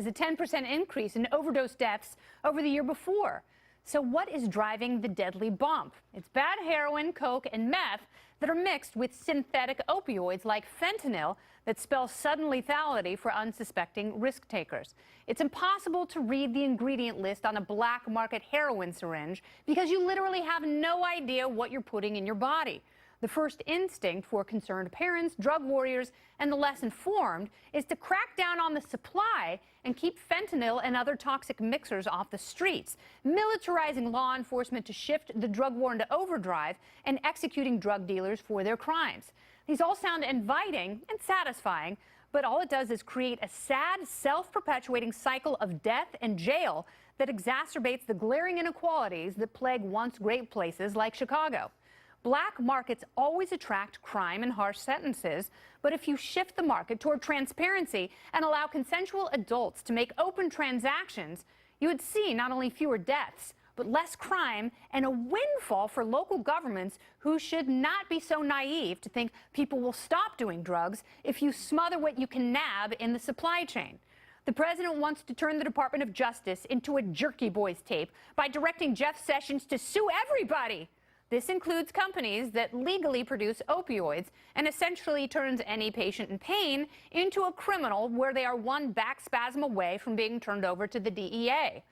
is a 10% increase in overdose deaths over the year before. So what is driving the deadly bump? It's bad heroin, coke, and meth that are mixed with synthetic opioids like fentanyl that spell sudden lethality for unsuspecting risk takers. It's impossible to read the ingredient list on a black market heroin syringe because you literally have no idea what you're putting in your body. The first instinct for concerned parents, drug warriors, and the less informed is to crack down on the supply and keep fentanyl and other toxic mixers off the streets, militarizing law enforcement to shift the drug war into overdrive and executing drug dealers for their crimes. These all sound inviting and satisfying, but all it does is create a sad, self-perpetuating cycle of death and jail that exacerbates the glaring inequalities that plague once great places like Chicago. Black markets always attract crime and harsh sentences, but if you shift the market toward transparency and allow consensual adults to make open transactions, you would see not only fewer deaths, but less crime and a windfall for local governments who should not be so naive to think people will stop doing drugs if you smother what you can nab in the supply chain. The president wants to turn the Department of Justice into a Jerky Boys tape by directing Jeff Sessions to sue everybody. This includes companies that legally produce opioids and essentially turns any patient in pain into a criminal where they are one back spasm away from being turned over to the DEA.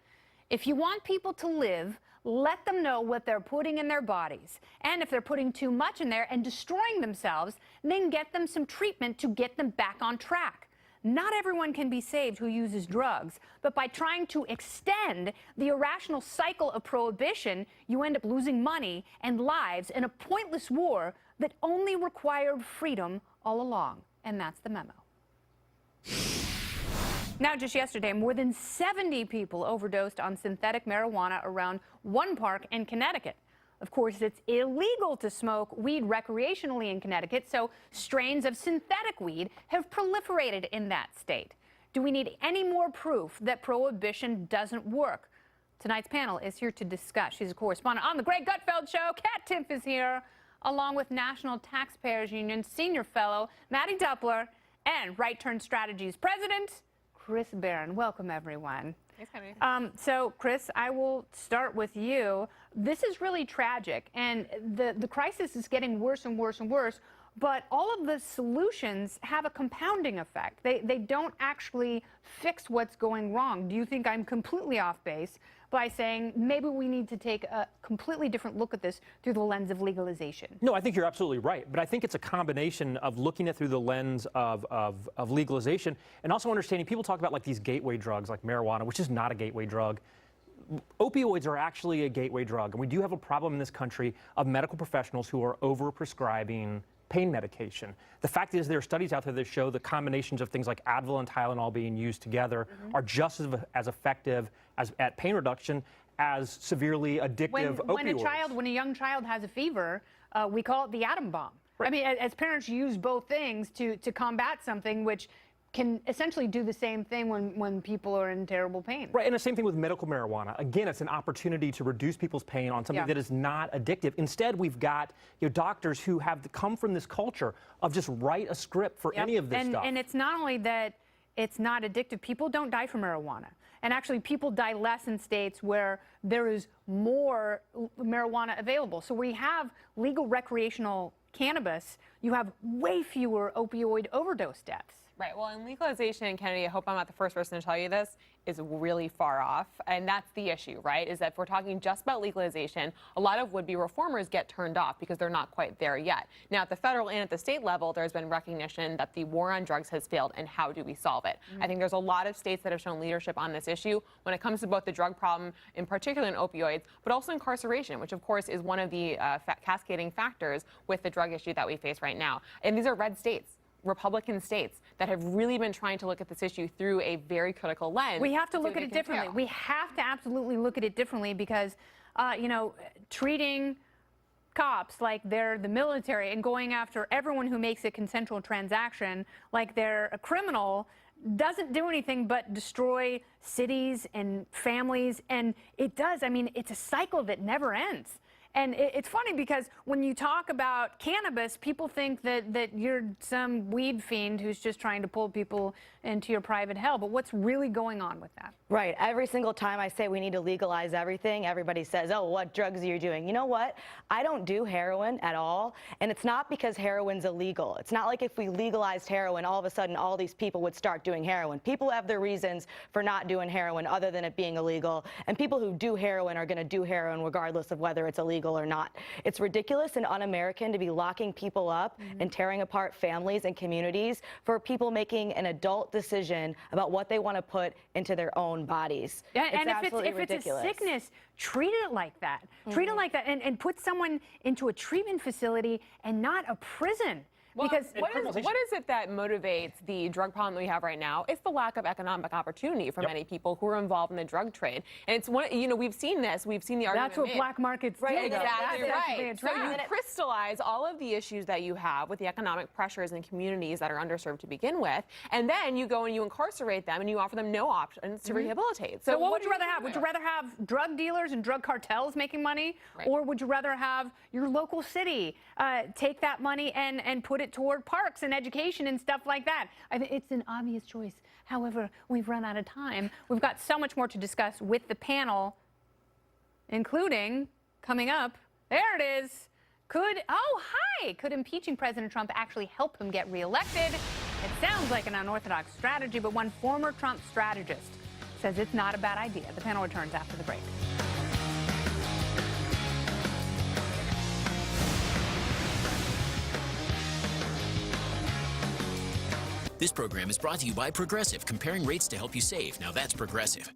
If you want people to live, let them know what they're putting in their bodies. And if they're putting too much in there and destroying themselves, then get them some treatment to get them back on track. Not everyone can be saved who uses drugs, but by trying to extend the irrational cycle of prohibition, you end up losing money and lives in a pointless war that only required freedom all along. And that's the memo. Now, just yesterday, more than 70 people overdosed on synthetic marijuana around one park in Connecticut. Of course, it's illegal to smoke weed recreationally in Connecticut, so strains of synthetic weed have proliferated in that state. Do we need any more proof that prohibition doesn't work? Tonight's panel is here to discuss. She's a correspondent on The Greg Gutfeld Show. Kat Timpf is here, along with National Taxpayers Union Senior Fellow Mattie Duppler and Right Turn Strategies President Chris Barron. Welcome, everyone. Thanks, Henry. So, Chris, I will start with you. This is really tragic, and the crisis is getting worse and worse and worse, but all of the solutions have a compounding effect. They don't actually fix what's going wrong. Do you think I'm completely off base by saying maybe we need to take a completely different look at this through the lens of legalization? No, I think you're absolutely right. But I think it's a combination of looking at through the lens of legalization and also understanding people talk about like these gateway drugs like marijuana, which is not a gateway drug. Opioids are actually a gateway drug. And we do have a problem in this country of medical professionals who are over-prescribing pain medication. The fact is there are studies out there that show the combinations of things like Advil and Tylenol being used together are just as effective at pain reduction as severely addictive opioids. When a young child has a fever, we call it the atom bomb. Right. I mean, as parents, you use both things to combat something which can essentially do the same thing when people are in terrible pain. Right, and the same thing with medical marijuana. Again, it's an opportunity to reduce people's pain on something that is not addictive. Instead, we've got doctors who have come from this culture of just write a script for any of this stuff. And it's not only that it's not addictive, people don't die from marijuana. And actually, people die less in states where there is more marijuana available. So we have legal recreational cannabis, you have way fewer opioid overdose deaths. Right. Well, in legalization in Kennedy, I hope I'm not the first person to tell you this, is really far off. And that's the issue, right? Is that if we're talking just about legalization, a lot of would-be reformers get turned off because they're not quite there yet. Now, at the federal and at the state level, there's been recognition that the war on drugs has failed, and how do we solve it? I think there's a lot of states that have shown leadership on this issue when it comes to both the drug problem, in particular in opioids, but also incarceration, which of course is one of the cascading factors with the drug issue that we face right now. And these are red states. Republican states that have really been trying to look at this issue through a very critical lens. We have to look at it differently. We have to absolutely look at it differently because, treating cops like they're the military and going after everyone who makes a consensual transaction like they're a criminal doesn't do anything but destroy cities and families. And it does. I mean, it's a cycle that never ends. And it's funny because when you talk about cannabis, people think that you're some weed fiend who's just trying to pull people into your private hell. But what's really going on with that? Right. Every single time I say we need to legalize everything, everybody says, oh, what drugs are you doing? You know what? I don't do heroin at all. And it's not because heroin's illegal. It's not like if we legalized heroin, all of a sudden all these people would start doing heroin. People have their reasons for not doing heroin other than it being illegal. And people who do heroin are going to do heroin regardless of whether it's illegal or not. It's ridiculous and un-American to be locking people up and tearing apart families and communities for people making an adult decision about what they want to put into their own bodies. Yeah, it's and absolutely if it's a ridiculous. sickness, treat it like that. Treat it like that and put someone into a treatment facility and not a prison. Well, Because what is it that motivates the drug problem that we have right now? It's the lack of economic opportunity for many people who are involved in the drug trade. And it's one, you know, we've seen this. We've seen the argument. that's what made. black markets do. Right, Exactly That's right. a So trap. you crystallize all of the issues that you have with the economic pressures in communities that are underserved to begin with, and then you go and you incarcerate them and you offer them no options to rehabilitate. So what would you rather have? do? Would you rather have drug dealers and drug cartels making money? Right. Or would you rather have your local city take that money and put it toward parks and education and stuff like that? I think it's an obvious choice. However, we've run out of time. We've got so much more to discuss with the panel, including coming up, there it is. Could impeaching President Trump actually help him get reelected? It sounds like an unorthodox strategy, but one former Trump strategist says it's not a bad idea. The panel returns after the break. This program is brought to you by Progressive, comparing rates to help you save. Now that's Progressive.